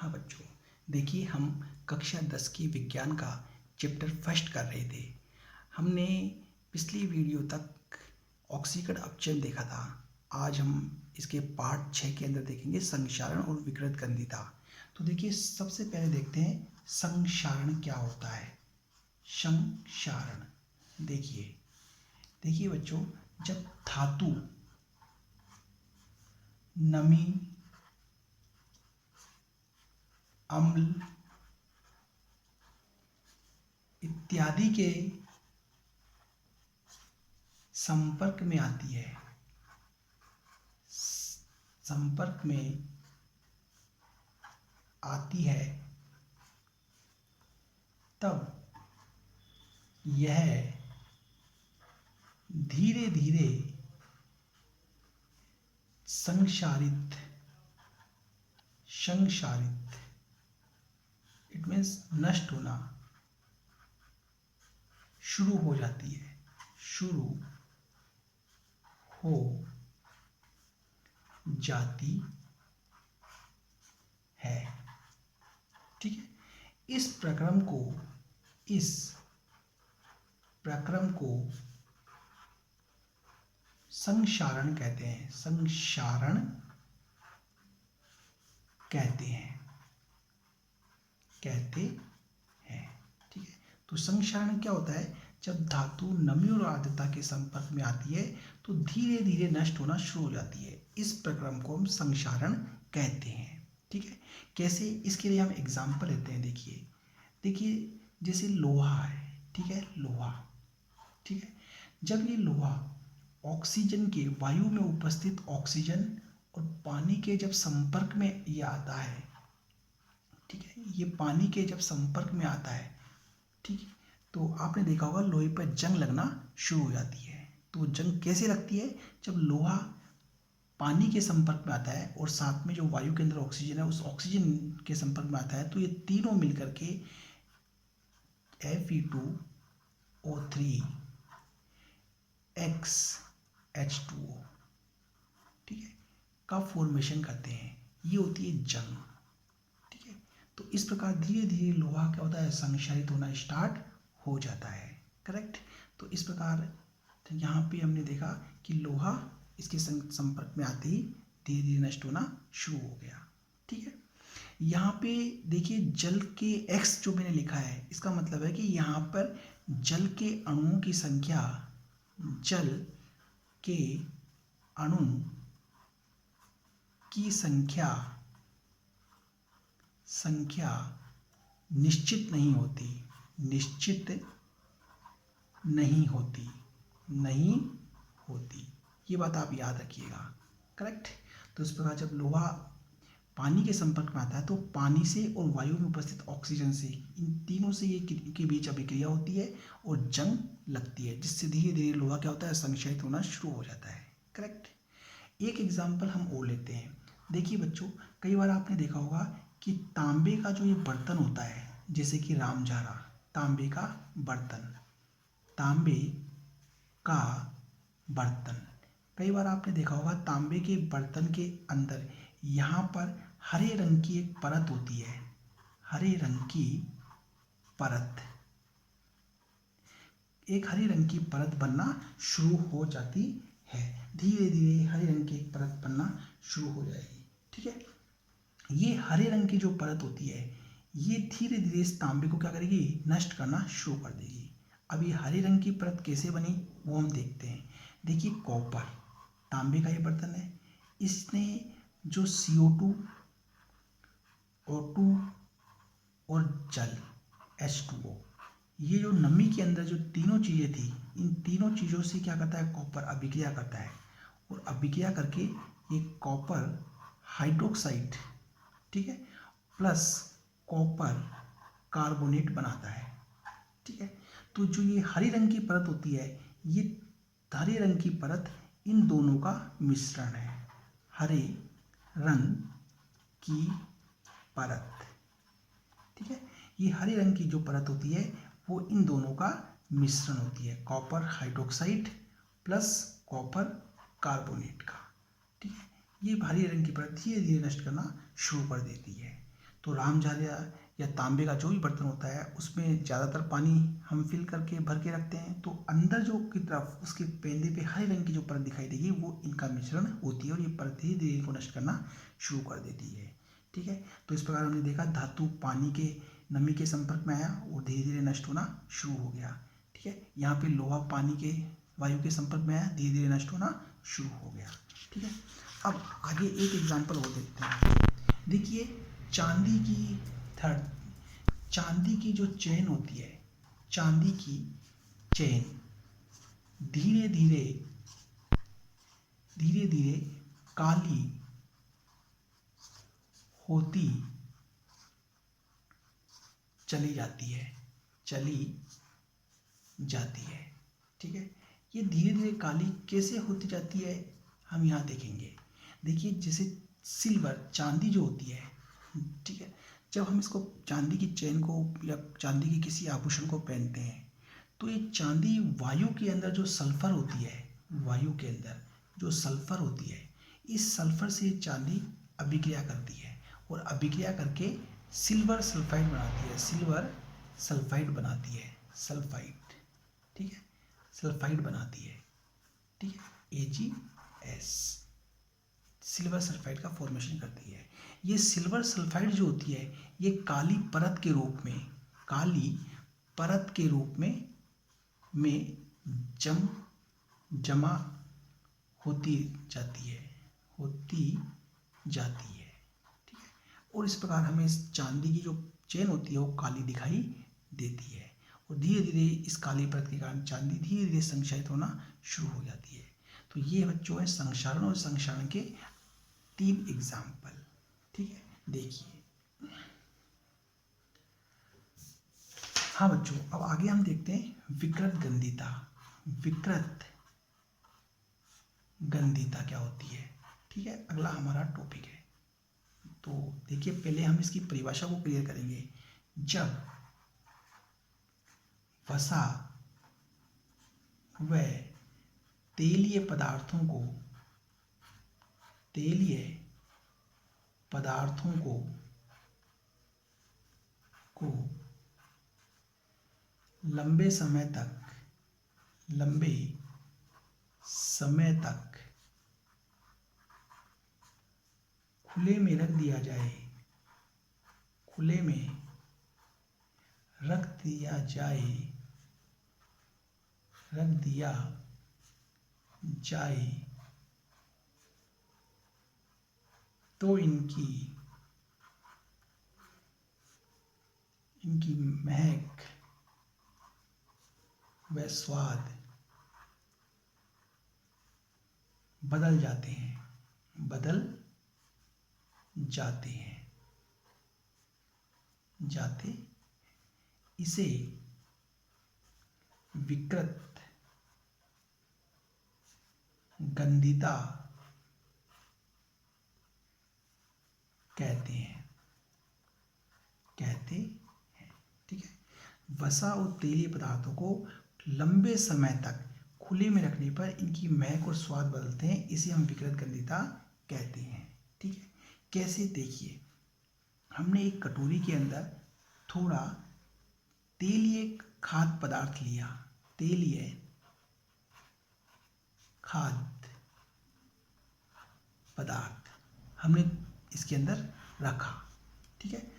हाँ बच्चों, देखिए हम कक्षा 10 की विज्ञान का चैप्टर फर्स्ट कर रहे थे। हमने पिछली वीडियो तक ऑक्सीकरण अपचयन देखा था। आज हम इसके पार्ट 6 के अंदर देखेंगे संक्षारण और विकृत ग्रंथिता। तो देखिए सबसे पहले देखते हैं संक्षारण क्या होता है। संक्षारण देखिए बच्चों, जब धातु नमी, अम्ल इत्यादि के संपर्क में आती है, संपर्क में आती है, तब यह धीरे धीरे संक्षारित इट मीन्स नष्ट होना शुरू हो जाती है, शुरू हो जाती है। ठीक है, इस प्रक्रम को संक्षारण कहते हैं। संक्षारण कहते हैं। ठीक है, तो संक्षारण क्या होता है? जब धातु नमी और आर्द्रता के संपर्क में आती है तो धीरे धीरे नष्ट होना शुरू हो जाती है। इस प्रक्रम को हम संक्षारण कहते हैं। ठीक है, कैसे? इसके लिए हम एग्जाम्पल लेते हैं। देखिए जैसे लोहा है। ठीक है, लोहा। ठीक है, जब ये लोहा ऑक्सीजन के, वायु में उपस्थित ऑक्सीजन और पानी के जब संपर्क में ये आता है, ठीक है, ये पानी के जब संपर्क में आता है, ठीक है, तो आपने देखा होगा लोहे पर जंग लगना शुरू हो जाती है। तो जंग कैसे लगती है? जब लोहा पानी के संपर्क में आता है और साथ में जो वायु के अंदर ऑक्सीजन है उस ऑक्सीजन के संपर्क में आता है, तो ये तीनों मिलकर के Fe2O3 XH2O, ठीक है, का फॉर्मेशन करते हैं। ये होती है जंग। ठीक है, तो इस प्रकार धीरे धीरे लोहा क्या होता है? संक्षारित होना स्टार्ट हो जाता है। करेक्ट। तो इस प्रकार यहाँ पे हमने देखा कि लोहा इसके संपर्क में आते ही धीरे धीरे नष्ट होना शुरू हो गया। ठीक है, यहाँ पे देखिए जल के X जो मैंने लिखा है, इसका मतलब है कि यहाँ पर जल के अणुओं की संख्या, जल के अणु की संख्या निश्चित नहीं होती। ये बात आप याद रखिएगा। करेक्ट। तो इस प्रकार जब लोहा पानी के संपर्क में आता है तो पानी से और वायु में उपस्थित ऑक्सीजन से, इन तीनों से ये के बीच अभिक्रिया होती है और जंग लगती है, जिससे धीरे धीरे लोहा क्या होता है? संक्षारित होना शुरू हो जाता है। करेक्ट। एक एग्जाम्पल हम और लेते हैं। देखिए बच्चों, कई बार आपने देखा होगा कि तांबे का जो ये बर्तन होता है, जैसे कि रामझारा, तांबे का बर्तन, कई बार आपने देखा होगा तांबे के बर्तन के अंदर यहाँ पर हरे रंग की एक परत होती है। हरे रंग की परत बनना शुरू हो जाती है। धीरे धीरे हरे रंग की एक परत बनना शुरू हो जाएगी। ठीक है, ये हरे रंग की जो परत होती है ये धीरे धीरे इस तांबे को क्या करेगी? नष्ट करना शुरू कर देगी। अब ये हरे रंग की परत कैसे बनी वो हम देखते हैं। देखिए कॉपर, तांबे का ये बर्तन है, इसने जो CO2, O2 और जल H2O, ये जो नमी के अंदर जो तीनों चीज़ें थी, इन तीनों चीज़ों से क्या करता है? कॉपर अभिक्रिया करता है और अभिक्रिया करके ये कॉपर हाइड्रोक्साइड, ठीक है, प्लस कॉपर कार्बोनेट बनाता है। ठीक है, तो जो ये हरे रंग की परत होती है, ये हरे रंग की परत इन दोनों का मिश्रण है। हरे रंग की परत, ठीक है, ये हरे रंग की जो परत होती है वो इन दोनों का मिश्रण होती है, copper hydroxide plus copper carbonate का। ठीक है, ये हरे रंग की परत धीरे धीरे नष्ट करना शुरू कर देती है। तो रामझारिया या तांबे का जो भी बर्तन होता है उसमें ज़्यादातर पानी हम फिल करके भर के रखते हैं, तो अंदर जो की तरफ उसके पेंदे पे हरे रंग की जो परत दिखाई देगी वो इनका मिश्रण होती है और ये परत धीरे धीरे इनको नष्ट करना शुरू कर देती है। ठीक है, तो इस प्रकार हमने देखा धातु पानी के नमी के संपर्क में आया और धीरे धीरे नष्ट होना शुरू हो गया। ठीक है, यहाँ पे लोहा पानी के वायु के संपर्क में आया, धीरे धीरे नष्ट होना शुरू हो गया। ठीक है, अब आगे एक एग्जाम्पल और देखते हैं। देखिए चांदी की जो चेन होती है, चांदी की चेन धीरे धीरे काली होती चली जाती है। ठीक है, ये धीरे धीरे काली कैसे होती जाती है हम यहाँ देखेंगे। देखिए जैसे सिल्वर चांदी जो होती है, ठीक है, जब हम इसको चांदी की चेन को या चांदी के किसी आभूषण को पहनते हैं तो ये चांदी वायु के अंदर जो सल्फर होती है, वायु के अंदर जो सल्फर होती है, इस सल्फर से चांदी अभिक्रिया करती है और अभिक्रिया करके सिल्वर सल्फाइड बनाती है। सल्फाइड, ठीक है, सल्फाइड बनाती है। ठीक है, AgS सिल्वर सल्फाइड का फॉर्मेशन करती है। ये सिल्वर सल्फाइड जो होती है ये काली परत के रूप में जमा होती जाती है। ठीक है, और इस प्रकार हमें इस चांदी की जो चेन होती है वो काली दिखाई देती है और धीरे धीरे इस काली परत के कारण चांदी धीरे धीरे संक्षारित होना शुरू हो जाती है। तो ये बच्चों है संक्षारण और संक्षारण के 3 एग्जाम्पल। ठीक है, देखिए। हाँ बच्चों, अब आगे हम देखते हैं विकृत गंधिता क्या होती है। ठीक है, अगला हमारा टॉपिक है। तो देखिए पहले हम इसकी परिभाषा को क्लियर करेंगे। जब वसा व तेलीय पदार्थों को लंबे समय तक खुले में रख दिया जाए तो इनकी महक व स्वाद बदल जाते हैं। इसे विकृत गंधिता कहते हैं। ठीक है, वसा और तेलीय पदार्थों को लंबे समय तक खुले में रखने पर इनकी महक और स्वाद बदलते हैं, इसे हम विकृत गंधिता कहते हैं। ठीक है, कैसे देखिए, हमने एक कटोरी के अंदर थोड़ा तेलीय खाद्य पदार्थ लिया, हमने इसके अंदर रखा। ठीक है,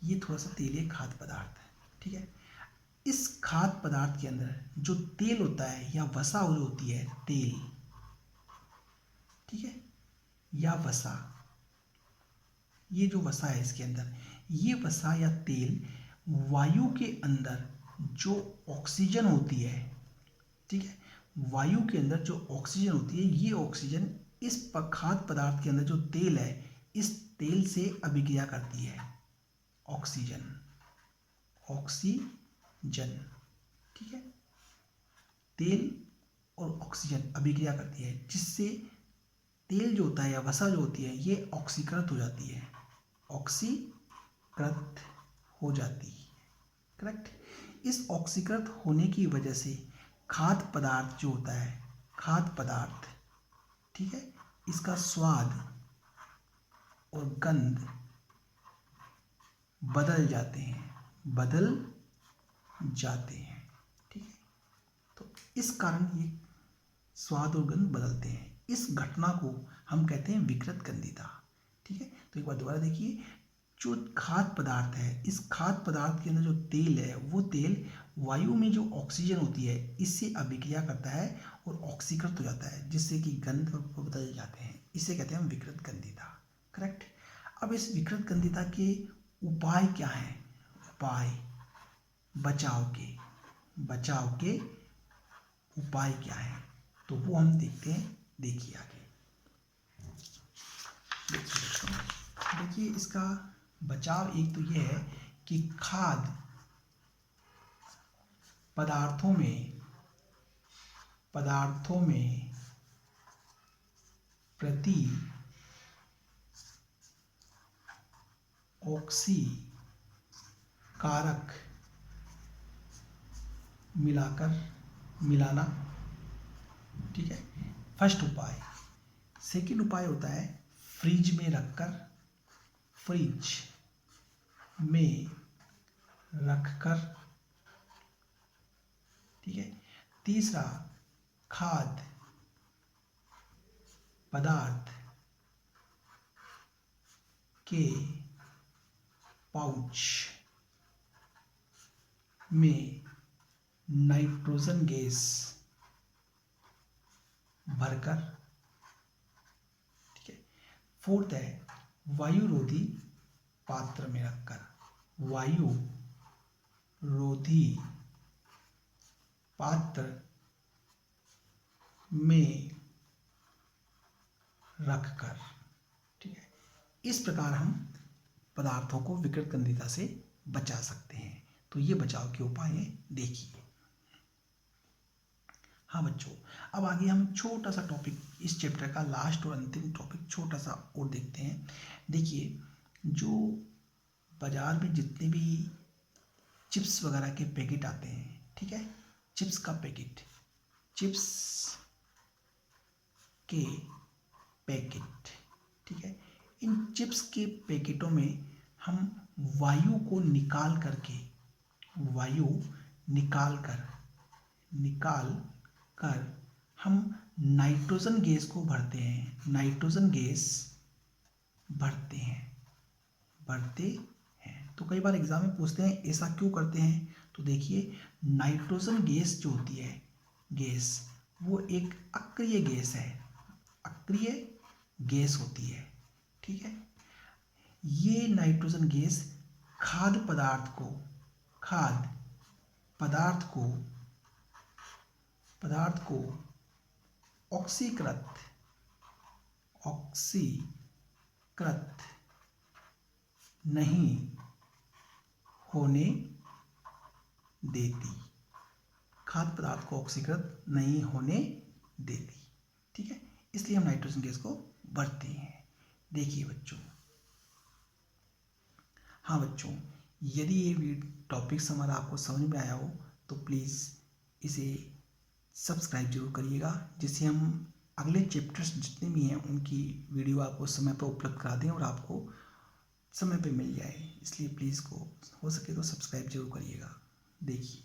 ये थोड़ा सा तेलीय खाद्य पदार्थ है। ठीक है, इस खाद्य पदार्थ के अंदर जो तेल होता है या वसा जो होती है, तेल, ठीक है, या वसा, ये जो वसा है इसके अंदर, ये वसा या तेल वायु के अंदर जो ऑक्सीजन होती है, ठीक है, वायु के अंदर जो ऑक्सीजन होती है, ये ऑक्सीजन इस खाद्य पदार्थ के अंदर जो तेल है, इस तेल से अभिक्रिया करती है। ऑक्सीजन, ठीक है, तेल और ऑक्सीजन अभिक्रिया करती है, जिससे तेल जो होता है या वसा जो होती है ये ऑक्सीकृत हो जाती है। करेक्ट। इस ऑक्सीकृत होने की वजह से खाद्य पदार्थ जो होता है, ठीक है, इसका स्वाद और गंध बदल जाते हैं, बदल जाते हैं। ठीक है, तो इस कारण ये स्वाद और गंध बदलते हैं। इस घटना को हम कहते हैं विकृत गंधिता। ठीक है, तो एक बार दोबारा देखिए, जो खाद्य पदार्थ है, इस खाद्य पदार्थ के अंदर जो तेल है, वो तेल वायु में जो ऑक्सीजन होती है इससे अभिक्रिया करता है और ऑक्सीकृत हो जाता है, जिससे कि गंध बदल जाते हैं। इसे कहते हैं हम विकृत गंधिता। करेक्ट। अब इस विकृत गंधिता के उपाय क्या हैं? उपाय, बचाव के उपाय क्या है, तो वो हम देखते हैं। देखिए आगे, देखिए इसका बचाव एक तो ये है कि खाद्य पदार्थों में प्रति ऑक्सीकारक मिलाना। ठीक है, फर्स्ट उपाय। सेकंड उपाय होता है फ्रिज में रखकर। ठीक है, तीसरा खाद्य पदार्थ के पाउच में नाइट्रोजन गैस भरकर। ठीक है, फोर्थ है वायुरोधी पात्र में रखकर, वायुरोधी पात्र में रखकर। ठीक है, इस प्रकार हम पदार्थों को विकृत गंधिता से बचा सकते हैं। तो ये बचाव के उपाय देखिए। हाँ बच्चों, अब आगे हम छोटा सा टॉपिक, इस चैप्टर का लास्ट और अंतिम टॉपिक छोटा सा और देखते हैं। देखिए, जो बाजार में जितने भी चिप्स वगैरह के पैकेट आते हैं, ठीक है, चिप्स के पैकेट, ठीक है, इन चिप्स के पैकेटों में हम वायु को निकाल कर हम नाइट्रोजन गैस को भरते हैं। तो कई बार एग्जाम में पूछते हैं ऐसा क्यों करते हैं। तो देखिए, नाइट्रोजन गैस जो होती है, वो एक अक्रिय गैस होती है। ठीक है, ये नाइट्रोजन गैस खाद्य पदार्थ को ऑक्सीकृत नहीं होने देती। खाद्य पदार्थ को ऑक्सीकृत नहीं होने देती। ठीक है, इसलिए हम नाइट्रोजन गैस को भरते हैं। देखिए बच्चों, हाँ बच्चों, यदि ये टॉपिक्स हमारा आपको समझ में आया हो तो प्लीज़ इसे सब्सक्राइब जरूर करिएगा, जिससे हम अगले चैप्टर्स जितने भी हैं उनकी वीडियो आपको समय पर उपलब्ध करा दें और आपको समय पे मिल जाए। इसलिए प्लीज़ हो सके तो सब्सक्राइब जरूर करिएगा। देखिए।